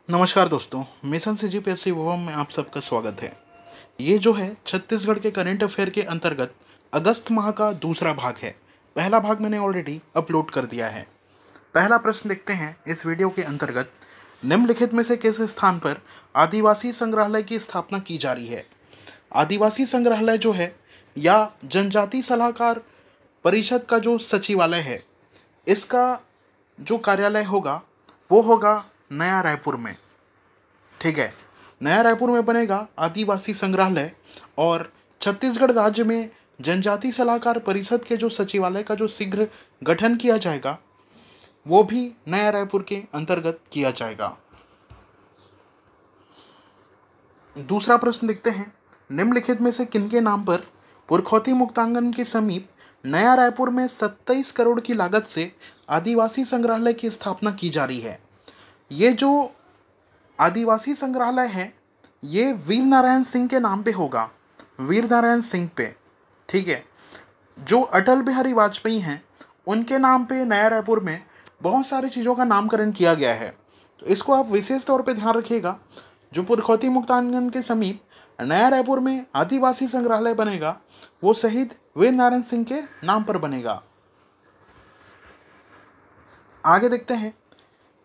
नमस्कार दोस्तों, मिशन से जीपीएससी विवरण में आप सबका स्वागत है। ये जो है छत्तीसगढ़ के करंट अफेयर के अंतर्गत अगस्त माह का दूसरा भाग है। पहला भाग मैंने ऑलरेडी अपलोड कर दिया है। पहला प्रश्न देखते हैं इस वीडियो के अंतर्गत, निम्नलिखित में से किस स्थान पर आदिवासी संग्रहालय की स्थापना की जा रही है। आदिवासी संग्रहालय जो है या जनजाति सलाहकार परिषद का जो सचिवालय है, इसका जो कार्यालय होगा वो होगा नया रायपुर में। ठीक है, नया रायपुर में बनेगा आदिवासी संग्रहालय और छत्तीसगढ़ राज्य में जनजाति सलाहकार परिषद के जो सचिवालय का जो शीघ्र गठन किया जाएगा वो भी नया रायपुर के अंतर्गत किया जाएगा। दूसरा प्रश्न देखते हैं, निम्नलिखित में से किनके नाम पर पुरखौती मुक्तांगन के समीप नया रायपुर में 27 करोड़ की लागत से आदिवासी संग्रहालय की स्थापना की जा रही है। ये जो आदिवासी संग्रहालय है ये वीर नारायण सिंह के नाम पे होगा, वीर नारायण सिंह पे। ठीक है, जो अटल बिहारी वाजपेयी हैं उनके नाम पे नया रायपुर में बहुत सारी चीज़ों का नामकरण किया गया है, तो इसको आप विशेष तौर पे ध्यान रखिएगा। जो पुरखौती मुक्तांगन के समीप नया रायपुर में आदिवासी संग्रहालय बनेगा वो शहीद वीर नारायण सिंह के नाम पर बनेगा। आगे देखते हैं,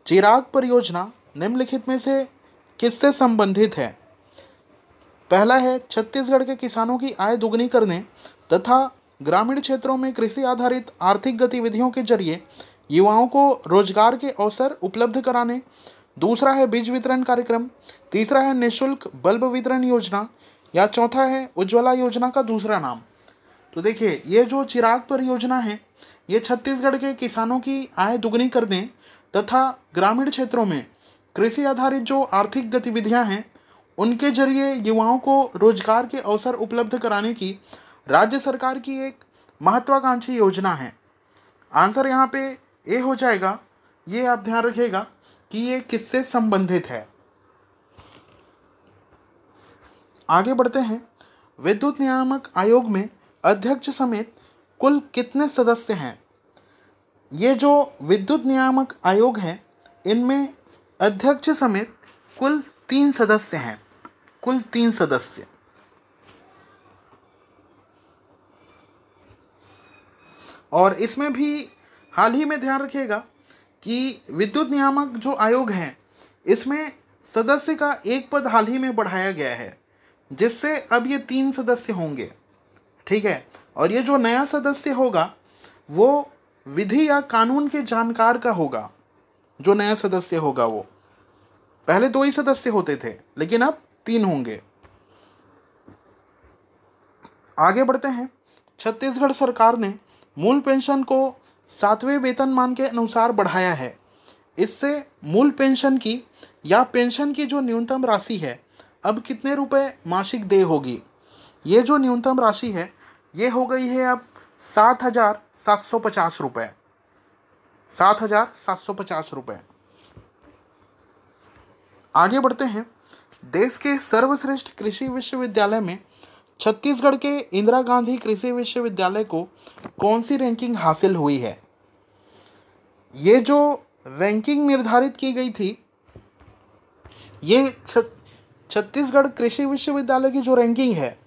चिराग परियोजना निम्नलिखित में से किससे संबंधित है। पहला है छत्तीसगढ़ के किसानों की आय दोगुनी करने तथा ग्रामीण क्षेत्रों में कृषि आधारित आर्थिक गतिविधियों के जरिए युवाओं को रोजगार के अवसर उपलब्ध कराने। दूसरा है बीज वितरण कार्यक्रम। तीसरा है निःशुल्क बल्ब वितरण योजना, या चौथा है उज्ज्वला योजना का दूसरा नाम। तो देखिए, ये जो चिराग परियोजना है ये छत्तीसगढ़ के किसानों की आय दुगनी करने तथा ग्रामीण क्षेत्रों में कृषि आधारित जो आर्थिक गतिविधियां हैं उनके जरिए युवाओं को रोजगार के अवसर उपलब्ध कराने की राज्य सरकार की एक महत्वाकांक्षी योजना है। आंसर यहाँ पे ए हो जाएगा। ये आप ध्यान रखिएगा कि ये किससे संबंधित है। आगे बढ़ते हैं, विद्युत नियामक आयोग में अध्यक्ष समेत कुल कितने सदस्य हैं। ये जो विद्युत नियामक आयोग है इनमें अध्यक्ष समेत कुल 3 सदस्य हैं, कुल 3 सदस्य। और इसमें भी हाल ही में ध्यान रखिएगा कि विद्युत नियामक जो आयोग है इसमें सदस्य का एक पद हाल ही में बढ़ाया गया है, जिससे अब ये 3 सदस्य होंगे। ठीक है, और ये जो नया सदस्य होगा वो विधि या कानून के जानकार का होगा। जो नया सदस्य होगा वो, पहले 2 ही सदस्य होते थे लेकिन अब 3 होंगे। आगे बढ़ते हैं, छत्तीसगढ़ सरकार ने मूल पेंशन को 7वें वेतनमान के अनुसार बढ़ाया है। इससे मूल पेंशन की या पेंशन की जो न्यूनतम राशि है अब कितने रुपए मासिक देय होगी। ये जो न्यूनतम राशि है ये हो गई है अब 7,750 रुपये, 7,750 रुपये। आगे बढ़ते हैं, देश के सर्वश्रेष्ठ कृषि विश्वविद्यालय में छत्तीसगढ़ के इंदिरा गांधी कृषि विश्वविद्यालय को कौन सी रैंकिंग हासिल हुई है। ये जो रैंकिंग निर्धारित की गई थी ये छत्तीसगढ़ कृषि विश्वविद्यालय की जो रैंकिंग है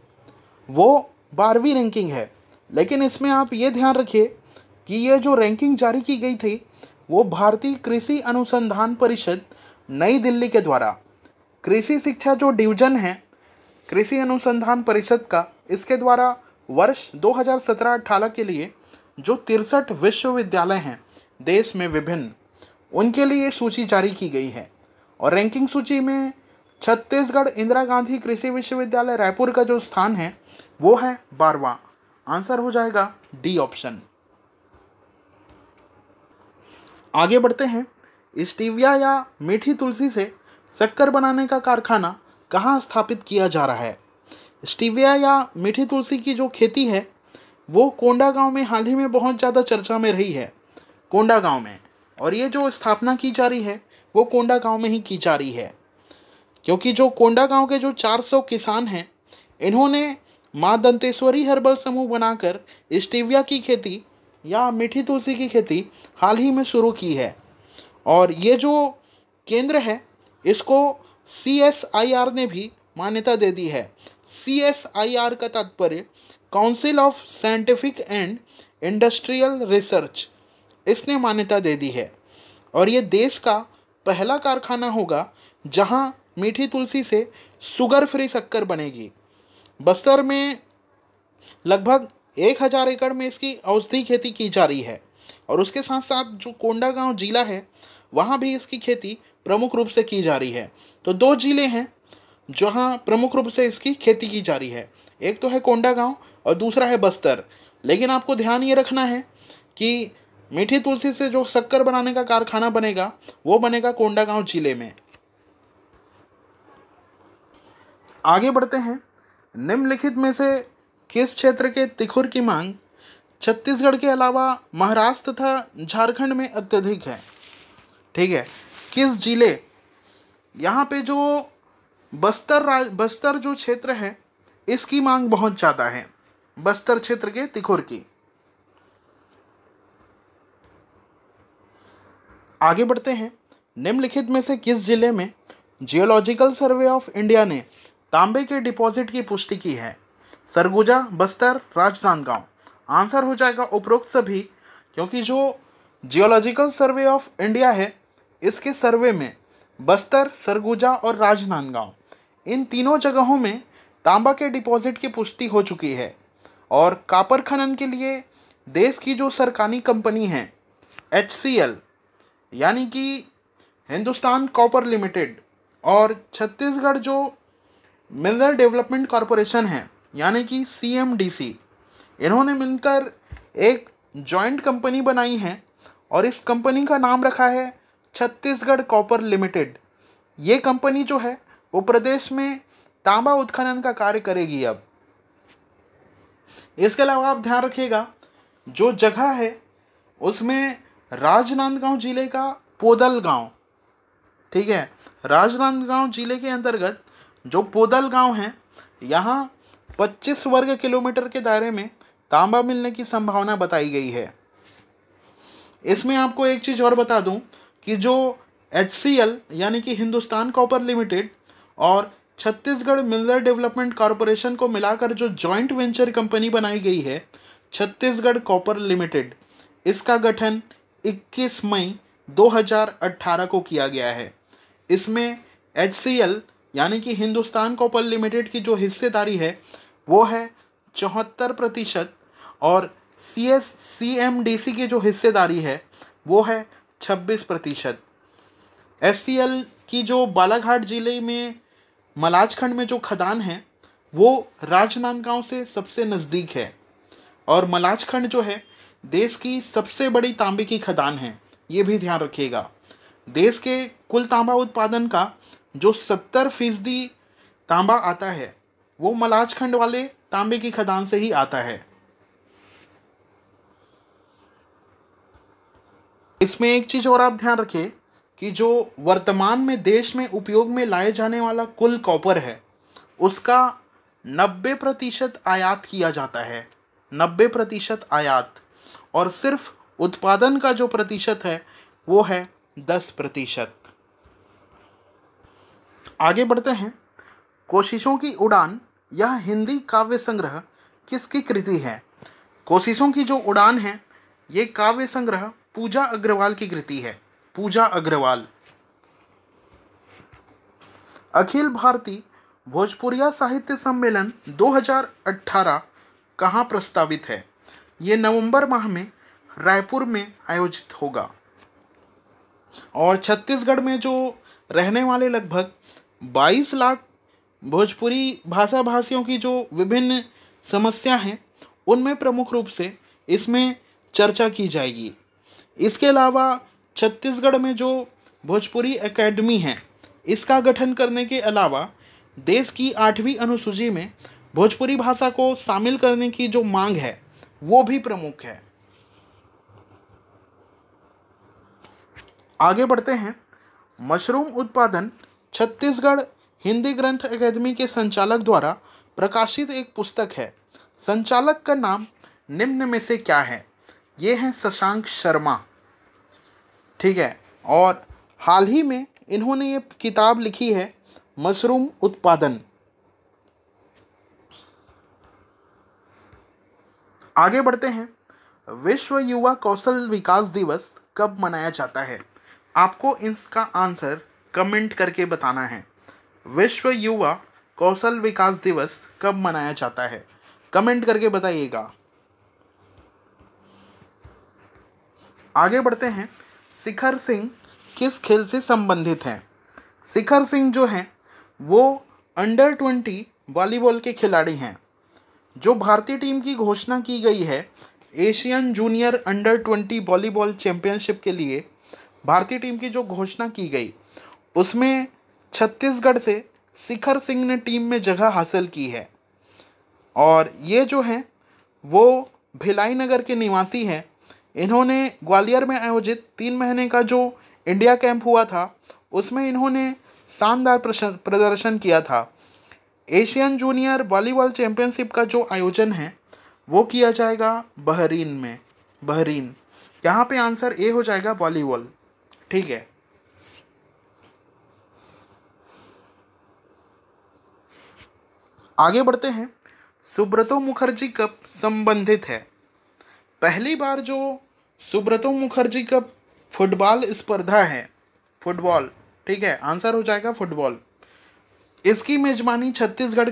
वो 12वीं रैंकिंग है। लेकिन इसमें आप ये ध्यान रखिए कि ये जो रैंकिंग जारी की गई थी वो भारतीय कृषि अनुसंधान परिषद नई दिल्ली के द्वारा कृषि शिक्षा जो डिवीजन है कृषि अनुसंधान परिषद का, इसके द्वारा वर्ष 2017-18 के लिए जो 63 विश्वविद्यालय हैं देश में विभिन्न, उनके लिए सूची जारी की गई है। और रैंकिंग सूची में छत्तीसगढ़ इंदिरा गांधी कृषि विश्वविद्यालय रायपुर का जो स्थान है वो है 12वां। आंसर हो जाएगा डी ऑप्शन। आगे बढ़ते हैं, स्टीविया या मीठी तुलसी से शक्कर बनाने का कारखाना कहाँ स्थापित किया जा रहा है। स्टीविया या मीठी तुलसी की जो खेती है वो कोंडा गांव में हाल ही में बहुत ज़्यादा चर्चा में रही है, कोंडा गांव में। और ये जो स्थापना की जा रही है वो कोंडा गांव में ही की जा रही है, क्योंकि जो कोंडा गांव के जो 400 किसान हैं इन्होंने माँ दंतेश्वरी हर्बल समूह बनाकर स्टीविया की खेती या मीठी तुलसी की खेती हाल ही में शुरू की है। और ये जो केंद्र है इसको CSIR ने भी मान्यता दे दी है। CSIR का तात्पर्य council of scientific and industrial research, इसने मान्यता दे दी है। और ये देश का पहला कारखाना होगा जहां मीठी तुलसी से शुगर फ्री शक्कर बनेगी। बस्तर में लगभग 1000 एकड़ में इसकी औषधि खेती की जा रही है। और उसके साथ साथ जो कोंडागांव जिला है वहाँ भी इसकी खेती प्रमुख रूप से की जा रही है। तो 2 जिले हैं जहाँ प्रमुख रूप से इसकी खेती की जा रही है, एक तो है कोंडागांव और दूसरा है बस्तर। लेकिन आपको ध्यान ये रखना है कि मीठी तुलसी से जो शक्कर बनाने का कारखाना बनेगा वो बनेगा कोंडागांव जिले में। आगे बढ़ते हैं। निम्नलिखित में से किस क्षेत्र के तिखुर की मांग छत्तीसगढ़ के अलावा महाराष्ट्र तथा झारखंड में अत्यधिक है? ठीक है, किस जिले, यहाँ पे जो बस्तर जो क्षेत्र है इसकी मांग बहुत ज़्यादा है, बस्तर क्षेत्र के तिखुर की। आगे बढ़ते हैं। निम्नलिखित में से किस जिले में जियोलॉजिकल सर्वे ऑफ इंडिया ने तांबे के डिपॉजिट की पुष्टि की है? सरगुजा, बस्तर, राजनांदगांव। आंसर हो जाएगा उपरोक्त सभी, क्योंकि जो जियोलॉजिकल सर्वे ऑफ इंडिया है इसके सर्वे में बस्तर, सरगुजा और राजनांदगांव, इन तीनों जगहों में तांबा के डिपॉजिट की पुष्टि हो चुकी है। और कॉपर खनन के लिए देश की जो सरकारी कंपनी है HCL यानी कि हिंदुस्तान कॉपर लिमिटेड, और छत्तीसगढ़ जो मिनरल डेवलपमेंट कॉरपोरेशन है यानी कि CMDC, इन्होंने मिलकर एक जॉइंट कंपनी बनाई है और इस कंपनी का नाम रखा है छत्तीसगढ़ कॉपर लिमिटेड। ये कंपनी जो है वो प्रदेश में तांबा उत्खनन का कार्य करेगी। अब इसके अलावा आप ध्यान रखिएगा जो जगह है उसमें राजनांदगांव जिले का पोदल गांव, ठीक है, राजनांदगांव जिले के अंतर्गत जो पोदल गांव है यहाँ 25 वर्ग किलोमीटर के दायरे में तांबा मिलने की संभावना बताई गई है। इसमें आपको एक चीज़ और बता दूं कि जो HCL यानी कि हिंदुस्तान कॉपर लिमिटेड और छत्तीसगढ़ मिनरल डेवलपमेंट कॉरपोरेशन को मिलाकर जो जॉइंट वेंचर कंपनी बनाई गई है छत्तीसगढ़ कॉपर लिमिटेड, इसका गठन 21 मई 2018 को किया गया है। इसमें HCL यानी कि हिंदुस्तान कॉपर लिमिटेड की जो हिस्सेदारी है वो है 74% और CMDC की जो हिस्सेदारी है वो है 26%। HCL की जो बालाघाट जिले में मलाजखंड में जो खदान है वो राजनांदगांव से सबसे नज़दीक है और मलाजखंड जो है देश की सबसे बड़ी तांबे की खदान है, ये भी ध्यान रखिएगा। देश के कुल तांबा उत्पादन का जो 70% तांबा आता है वो मलाजखंड वाले तांबे की खदान से ही आता है। इसमें एक चीज़ और आप ध्यान रखें कि जो वर्तमान में देश में उपयोग में लाए जाने वाला कुल कॉपर है उसका 90% आयात किया जाता है, 90% आयात, और सिर्फ उत्पादन का जो प्रतिशत है वो है 10%। आगे बढ़ते हैं। कोशिशों की उड़ान यह हिंदी काव्य संग्रह किसकी कृति है? कोशिशों की जो उड़ान है ये काव्य संग्रह पूजा अग्रवाल की कृति है, पूजा अग्रवाल। अखिल भारतीय भोजपुरिया साहित्य सम्मेलन 2018 कहाँ प्रस्तावित है? ये नवंबर माह में रायपुर में आयोजित होगा। और छत्तीसगढ़ में जो रहने वाले लगभग 22 लाख भोजपुरी भाषा भाषियों की जो विभिन्न समस्या हैं उनमें प्रमुख रूप से इसमें चर्चा की जाएगी। इसके अलावा छत्तीसगढ़ में जो भोजपुरी एकेडमी है इसका गठन करने के अलावा देश की 8वीं अनुसूची में भोजपुरी भाषा को शामिल करने की जो मांग है वो भी प्रमुख है। आगे बढ़ते हैं। मशरूम उत्पादन छत्तीसगढ़ हिंदी ग्रंथ अकादमी के संचालक द्वारा प्रकाशित एक पुस्तक है। संचालक का नाम निम्न में से क्या है? ये हैं शशांक शर्मा, ठीक है। और हाल ही में इन्होंने ये किताब लिखी है मशरूम उत्पादन। आगे बढ़ते हैं। विश्व युवा कौशल विकास दिवस कब मनाया जाता है? आपको इसका आंसर कमेंट करके बताना है। विश्व युवा कौशल विकास दिवस कब मनाया जाता है? कमेंट करके बताइएगा। आगे बढ़ते हैं। शिखर सिंह किस खेल से संबंधित हैं? शिखर सिंह जो हैं वो अंडर 20 वॉलीबॉल के खिलाड़ी हैं। जो भारतीय टीम की घोषणा की गई है Asian junior under 20 volleyball championship के लिए, भारतीय टीम की जो घोषणा की गई उसमें छत्तीसगढ़ से शिखर सिंह ने टीम में जगह हासिल की है। और ये जो हैं वो भिलाई नगर के निवासी हैं। इन्होंने ग्वालियर में आयोजित 3 महीने का जो इंडिया कैंप हुआ था उसमें इन्होंने शानदार प्रदर्शन किया था। एशियन जूनियर वॉलीबॉल चैंपियनशिप का जो आयोजन है वो किया जाएगा बहरीन में। बहरीन, यहाँ पे आंसर ए हो जाएगा वॉलीबॉल। ठीक है। आगे बढ़ते हैं। सुब्रतो मुखर्जी कप संबंधित है? पहली बार जो सुब्रतो मुखर्जी कप फुटबॉल स्पर्धा है, फुटबॉल, ठीक है, आंसर हो जाएगा फुटबॉल। इसकी मेजबानी छत्तीसगढ़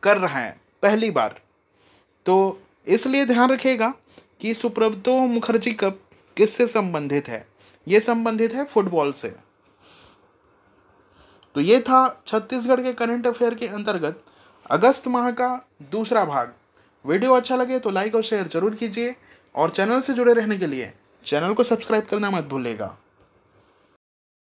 कर रहा है पहली बार। तो इसलिए ध्यान रखिएगा कि सुब्रतो मुखर्जी कप किससे संबंधित है? ये संबंधित है फुटबॉल से। तो ये था छत्तीसगढ़ के करंट अफेयर के अंतर्गत अगस्त माह का दूसरा भाग। वीडियो अच्छा लगे तो लाइक और शेयर जरूर कीजिए और चैनल से जुड़े रहने के लिए चैनल को सब्सक्राइब करना मत भूलिएगा।